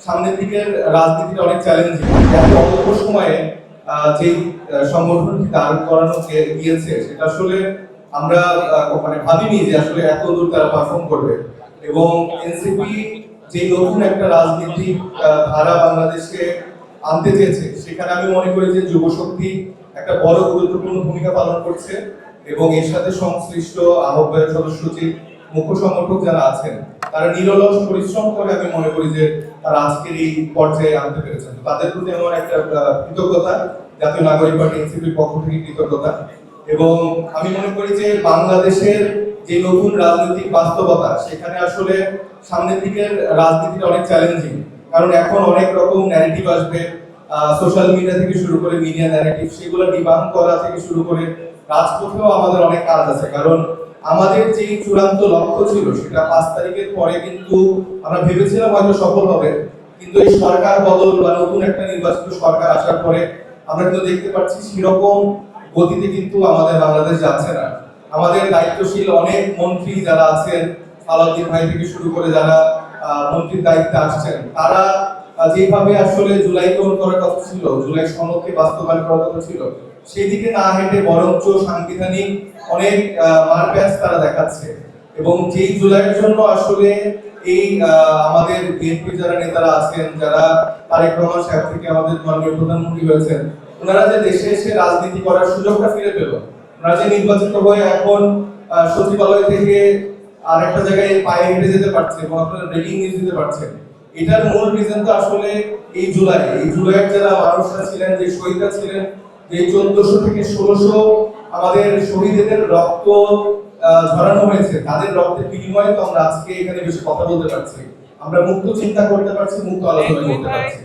সামনের দিকের রাজনীতিটা অনেক চ্যালেঞ্জিং। এত অল্প সময়ে যে সংগঠনটি দাঁড় করানো গিয়েছে সেটা আসলে আমরা মানে ভাবিনি যে আসলে এত দূর তারা পারফর্ম করবে। এবং এনসিপি যে নতুন একটা রাজনীতিক ধারা বাংলাদেশে আনতে চেয়েছে সেখানে আমি মনে করি যে যুবশক্তি একটা বড় গুরুত্বপূর্ণ ভূমিকা পালন করছে এবং এর সাথে সংশ্লিষ্ট আহ্বায়ক সদস্য সচিব মুখ্য সংগঠক যারা আছেন তারা নিরলস পরিশ্রম করে আমি মনে করি যে তারা আজকের এই পর্যায়ে আনতে পেরেছেন। তাদের প্রতি আমার একটা কৃতজ্ঞতা, জাতীয় নাগরিক পার্টি এনসিপির পক্ষ থেকে কৃতজ্ঞতা। এবং আমি মনে করি যে বাংলাদেশের যে নতুন রাজনৈতিক বাস্তবতা সেখানে আসলে সামনের দিকের রাজনীতিটা অনেক চ্যালেঞ্জিং, কারণ এখন অনেক রকম ন্যারেটিভ আসবে, সোশ্যাল মিডিয়া থেকে শুরু করে মিডিয়া ন্যারেটিভ, সেগুলো ডিবাঙ্ক করা থেকে শুরু করে রাজপথেও আমাদের অনেক কাজ আছে। কারণ আমাদের যে চূড়ান্ত লক্ষ্য ছিল সেটা 5 তারিখের পরে কিন্তু আমরা ভেবেছিলাম হয়তো সফল হবে, কিন্তু এই সরকার বদল বা নতুন একটা নির্বাচিত সরকার আসার পরে আমরা কিন্তু দেখতে পাচ্ছি সেরকম গতিতে কিন্তু আমাদের বাংলাদেশ যাচ্ছে না। আমাদের দায়িত্বশীল অনেক মন্ত্রী যারা আছেন, আলাউদ্দিন ভাই থেকে শুরু করে যারা মন্ত্রীর দায়িত্বে আসছেন, তারা যেভাবে আসলে জুলাই গ্রহণ করার কথা ছিল, জুলাই সনদকে বাস্তবায়ন করার কথা ছিল, সেই দিকে না হেঁটে বরঞ্চ সাংবিধানিক অনেক মারপ্যাচ তারা দেখাচ্ছে। এবং যেই জুলাইয়ের জন্য আসলে এই আমাদের বিএনপি যারা নেতারা আছেন, যারা তারেক রহমান সাহেব থেকে আমাদের মাননীয় প্রধানমন্ত্রী হয়েছেন, ওনারা যে দেশে এসে রাজনীতি করার সুযোগটা ফিরে পেল, ওনারা যে নির্বাচিত হয়ে এখন সচিবালয় থেকে আরেকটা জায়গায় পায়ে হেঁটে যেতে পারছে এবং আপনারা ব্রেকিং নিউজ দিতে পারছেন, এটার মূল রিজন তো আসলে এই জুলাইয়ের যারা মানুষরা ছিলেন, যে শহীদরা ছিলেন, যে 1400 থেকে 1600 আমাদের শহীদদের রক্ত ঝরানো হয়েছে, তাদের রক্তের বিনিময়ে তো আমরা আজকে এখানে বেশি কথা বলতে পারছি, আমরা মুক্ত চিন্তা করতে পারছি, মুক্ত আলোচনা করতে পারছি।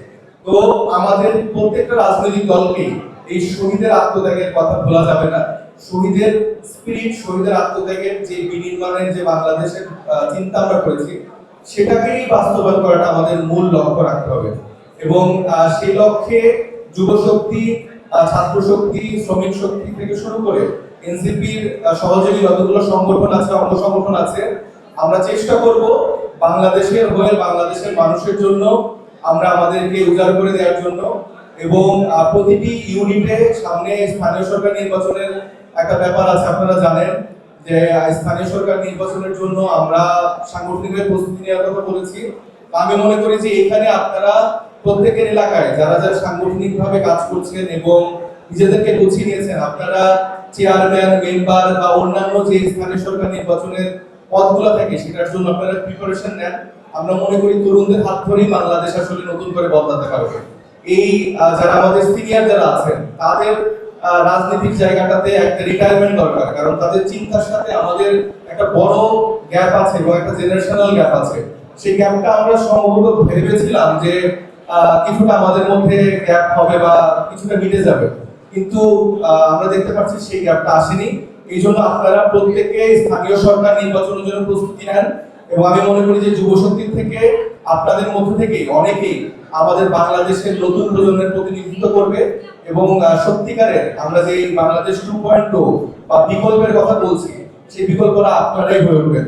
তো আমাদের প্রত্যেকটা রাজনৈতিক দলকে এই শহীদের আত্মত্যাগের কথা ভোলা যাবে না। শহীদের স্পিরিট, শহীদের আত্মত্যাগের যে বিনির্মাণের যে বাংলাদেশের চিন্তা আমরা করেছি, সেটাকেই বাস্তবায়ন করাটা আমাদের মূল লক্ষ্য রাখতে হবে। এবং সেই লক্ষ্যে যুবশক্তি, ছাত্র শক্তি, শ্রমিক শক্তি থেকে শুরু করে এনসিপির সহযোগী যতগুলো সংগঠন আছে, অঙ্গ সংগঠন আছে, আমরা চেষ্টা করব বাংলাদেশের হয়ে, বাংলাদেশের মানুষের জন্য আমরা আমাদেরকে উজাড় করে দেওয়ার জন্য। এবং প্রতিটি ইউনিটে সামনে স্থানীয় সরকার নির্বাচনের একটা ব্যাপার আছে, আপনারা জানেন যে স্থানীয় সরকার নির্বাচনের জন্য আমরা সাংগঠনিকভাবে প্রস্তুতি নেওয়ার কথা বলেছি। আমি মনে করি যে এখানে আপনারা প্রত্যেকের এলাকায় যারা যারা সাংগঠনিকভাবে কাজ করছেন এবং নিজেদেরকে গুছিয়ে নিয়েছেন, আপনারা চেয়ারম্যান, মেম্বার বা অন্যান্য যে স্থানীয় সরকার নির্বাচনের পদগুলো থাকে সেটার জন্য আপনারা প্রিপারেশন নেন। আমরা মনে করি তরুণদের হাত ধরেই বাংলাদেশ আসলে নতুন করে বদলাতে পারবে। এই যারা আমাদের সিনিয়র যারা আছেন তাদের রাজনৈতিক জায়গাটাতে একটা রিটায়ারমেন্ট দরকার, কারণ তাদের চিন্তার সাথে আমাদের একটা বড় গ্যাপ আছে এবং একটা জেনারেশনাল গ্যাপ আছে। সেই গ্যাপটা আমরা সম্ভবত ভেবেছিলাম যে কিছুটা আমাদের মধ্যে গ্যাপ হবে বা কিছুটা মিটে যাবে, কিন্তু আমরা দেখতে পাচ্ছি সেই গ্যাপটা আসেনি। এই জন্য আপনারা প্রত্যেকে স্থানীয় সরকার নির্বাচনের জন্য প্রস্তুতি নেন। এবং আমি মনে করি যে যুবশক্তির থেকে, আপনাদের মধ্য থেকে অনেকেই আমাদের বাংলাদেশের নতুন প্রজন্মের প্রতিনিধিত্ব করবে এবং সত্যিকারের আমরা যে বাংলাদেশ 2.0 বা বিকল্পের কথা বলছি, সেই বিকল্পটা আপনারাই হয়ে উঠবেন।